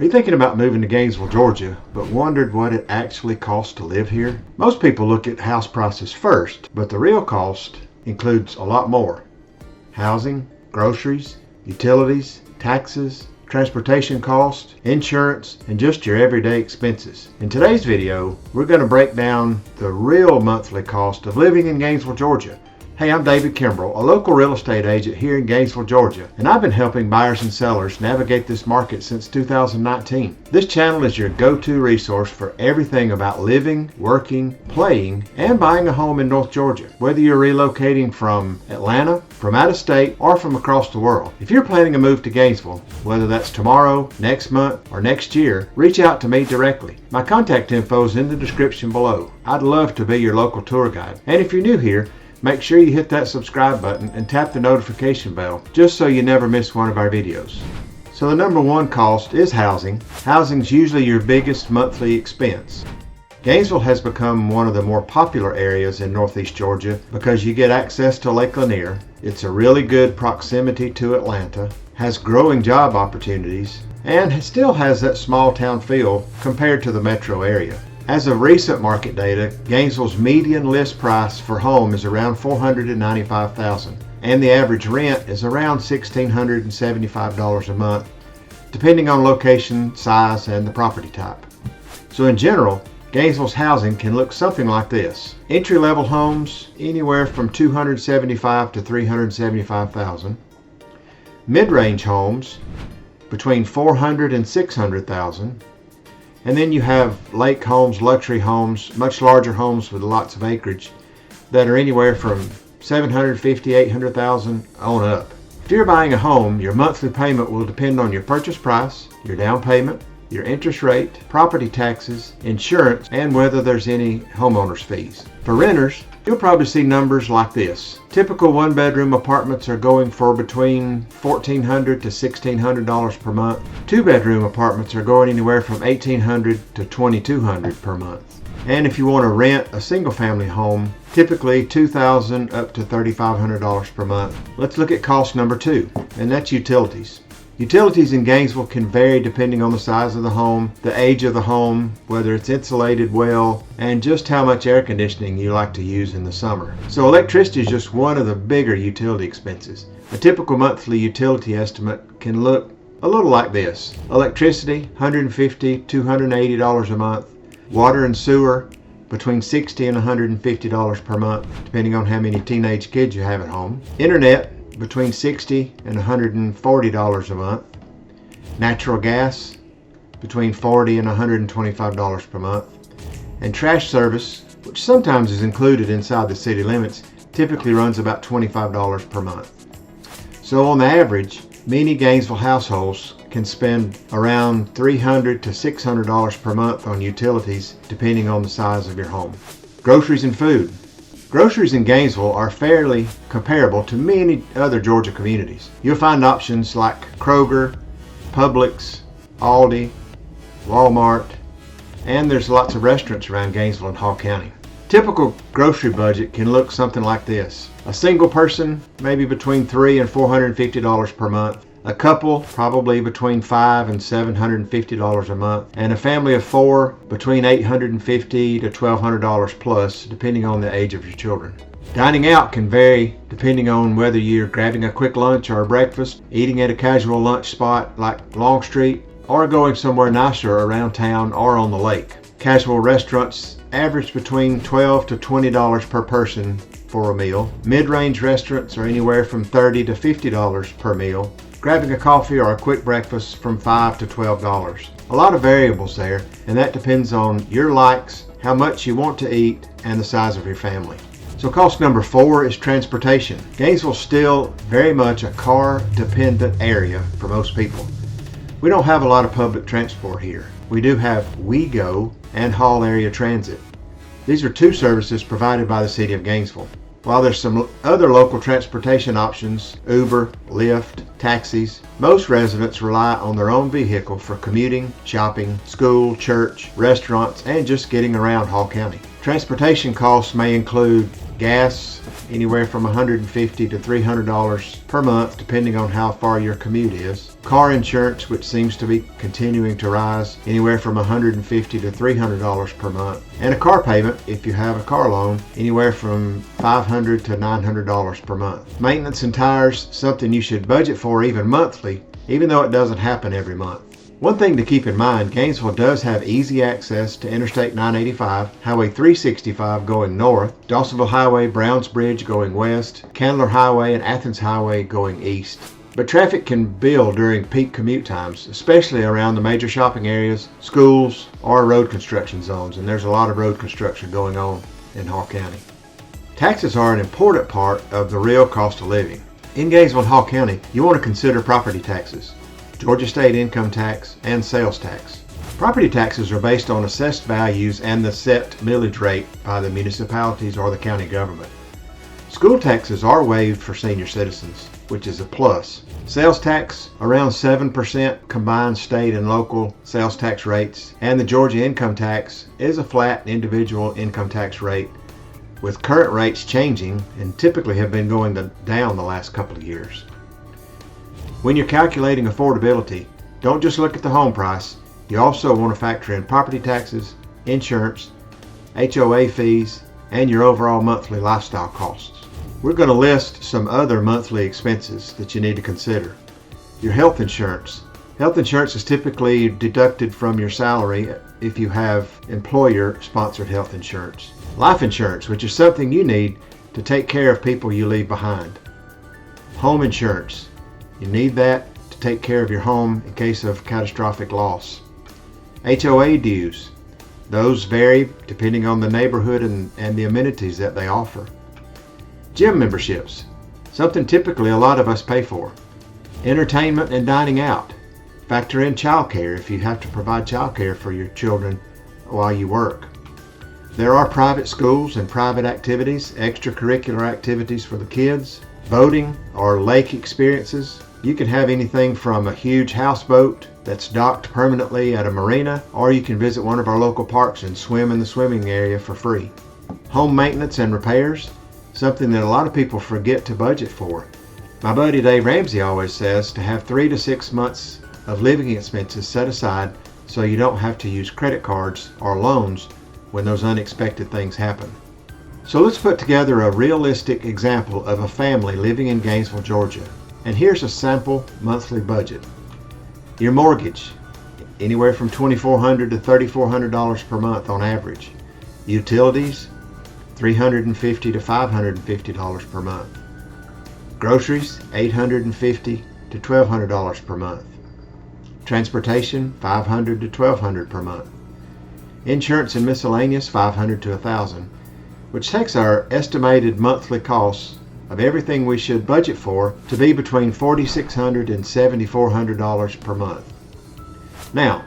Are you thinking about moving to Gainesville, Georgia, but wondered what it actually costs to live here? Most people look at house prices first, but the real cost includes a lot more. Housing, groceries, utilities, taxes, transportation costs, insurance, and just your everyday expenses. In today's video, we're going to break down the real monthly cost of living in Gainesville, Georgia. Hey, I'm David Kimbrell, a local real estate agent here in Gainesville, Georgia, and I've been helping buyers and sellers navigate this market since 2019. This channel is your go-to resource for everything about living, working, playing, and buying a home in North Georgia, whether you're relocating from Atlanta, from out of state, or from across the world. If you're planning a move to Gainesville, whether that's tomorrow, next month, or next year, reach out to me directly. My contact info is in the description below. I'd love to be your local tour guide. And if you're new here, make sure you hit that subscribe button and tap the notification bell just so you never miss one of our videos. So the number one cost is housing. Housing's usually your biggest monthly expense. Gainesville has become one of the more popular areas in Northeast Georgia because you get access to Lake Lanier. It's a really good proximity to Atlanta, has growing job opportunities, and still has that small town feel compared to the metro area. As of recent market data, Gainesville's median list price for home is around $495,000, and the average rent is around $1,675 a month, depending on location, size, and the property type. So in general, Gainesville's housing can look something like this. Entry-level homes anywhere from $275,000 to $375,000. Mid-range homes between $400,000 and $600,000. And then you have lake homes, luxury homes, much larger homes with lots of acreage that are anywhere from $750,000, $800,000 on up. If you're buying a home, your monthly payment will depend on your purchase price, your down payment, your interest rate, property taxes, insurance, and whether there's any homeowner's fees. For renters, you'll probably see numbers like this. Typical one-bedroom apartments are going for between $1,400 to $1,600 per month. Two-bedroom apartments are going anywhere from $1,800 to $2,200 per month. And if you want to rent a single-family home, typically $2,000 up to $3,500 per month. Let's look at cost number two, and that's utilities. Utilities in Gainesville can vary depending on the size of the home, the age of the home, whether it's insulated well, and just how much air conditioning you like to use in the summer. So electricity is just one of the bigger utility expenses. A typical monthly utility estimate can look a little like this. Electricity, $150 to $280 a month. Water and sewer, between $60 and $150 per month, depending on how many teenage kids you have at home. Internet, between $60 and $140 a month. Natural gas, between $40 and $125 per month. And trash service, which sometimes is included inside the city limits, typically runs about $25 per month. So on the average, many Gainesville households can spend around $300 to $600 per month on utilities, depending on the size of your home. Groceries and food. Groceries in Gainesville are fairly comparable to many other Georgia communities. You'll find options like Kroger, Publix, Aldi, Walmart, and there's lots of restaurants around Gainesville and Hall County. Typical grocery budget can look something like this. A single person, maybe between $300 and $450 per month. A couple, probably between $500 and $750 a month. And a family of four, between $850 to $1,200 plus, depending on the age of your children. Dining out can vary depending on whether you're grabbing a quick lunch or a breakfast, eating at a casual lunch spot like Longstreet, or going somewhere nicer around town or on the lake. Casual restaurants average between $12 to $20 per person for a meal. Mid-range restaurants are anywhere from $30 to $50 per meal. Grabbing a coffee or a quick breakfast from $5 to $12. A lot of variables there, and that depends on your likes, how much you want to eat, and the size of your family. So cost number four is transportation. Gainesville's still very much a car-dependent area for most people. We don't have a lot of public transport here. We do have WeGo and Hall Area Transit. These are two services provided by the city of Gainesville. While there's some other local transportation options, Uber, Lyft, taxis, most residents rely on their own vehicle for commuting, shopping, school, church, restaurants, and just getting around Hall County. Transportation costs may include Gas, anywhere from $150 to $300 per month, depending on how far your commute is. Car insurance, which seems to be continuing to rise, anywhere from $150 to $300 per month. And a car payment, if you have a car loan, anywhere from $500 to $900 per month. Maintenance and tires, something you should budget for even monthly, even though it doesn't happen every month. One thing to keep in mind, Gainesville does have easy access to Interstate 985, Highway 365 going north, Dawsonville Highway, Browns Bridge going west, Candler Highway and Athens Highway going east. But traffic can build during peak commute times, especially around the major shopping areas, schools, or road construction zones, and there's a lot of road construction going on in Hall County. Taxes are an important part of the real cost of living. In Gainesville and Hall County, you want to consider property taxes, Georgia state income tax, and sales tax. Property taxes are based on assessed values and the set millage rate by the municipalities or the county government. School taxes are waived for senior citizens, which is a plus. Sales tax, around 7% combined state and local sales tax rates, and the Georgia income tax is a flat individual income tax rate, with current rates changing and typically have been going down the last couple of years. When you're calculating affordability, don't just look at the home price. You also want to factor in property taxes, insurance, HOA fees, and your overall monthly lifestyle costs. We're going to list some other monthly expenses that you need to consider. Your health insurance. Health insurance is typically deducted from your salary if you have employer-sponsored health insurance. Life insurance, which is something you need to take care of people you leave behind. Home insurance. You need that to take care of your home in case of catastrophic loss. HOA dues. Those vary depending on the neighborhood and the amenities that they offer. Gym memberships. Something typically a lot of us pay for. Entertainment and dining out. Factor in childcare if you have to provide childcare for your children while you work. There are private schools and private activities, extracurricular activities for the kids, boating or lake experiences. You can have anything from a huge houseboat that's docked permanently at a marina, or you can visit one of our local parks and swim in the swimming area for free. Home maintenance and repairs, something that a lot of people forget to budget for. My buddy Dave Ramsey always says to have 3 to 6 months of living expenses set aside so you don't have to use credit cards or loans when those unexpected things happen. So let's put together a realistic example of a family living in Gainesville, Georgia. And here's a sample monthly budget. Your mortgage, anywhere from $2,400 to $3,400 per month on average. Utilities, $350 to $550 per month. Groceries, $850 to $1,200 per month. Transportation, $500 to $1,200 per month. Insurance and miscellaneous, $500 to $1,000, which takes our estimated monthly costs of everything we should budget for to be between $4,600 and $7,400 per month. Now,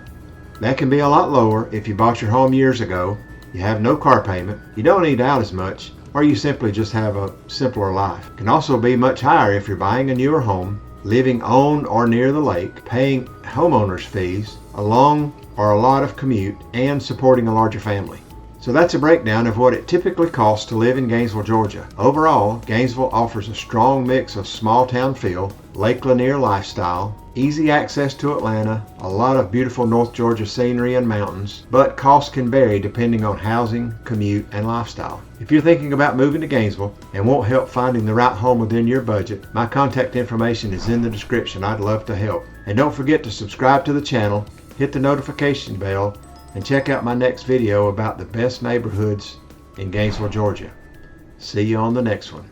that can be a lot lower if you bought your home years ago, you have no car payment, you don't eat out as much, or you simply just have a simpler life. It can also be much higher if you're buying a newer home, living on or near the lake, paying homeowners fees, a long or a lot of commute, and supporting a larger family. So that's a breakdown of what it typically costs to live in Gainesville, Georgia. Overall, Gainesville offers a strong mix of small town feel, Lake Lanier lifestyle, easy access to Atlanta, a lot of beautiful North Georgia scenery and mountains, but costs can vary depending on housing, commute, and lifestyle. If you're thinking about moving to Gainesville and want help finding the right home within your budget, my contact information is in the description. I'd love to help. And don't forget to subscribe to the channel, hit the notification bell, and check out my next video about the best neighborhoods in Gainesville, Georgia. See you on the next one.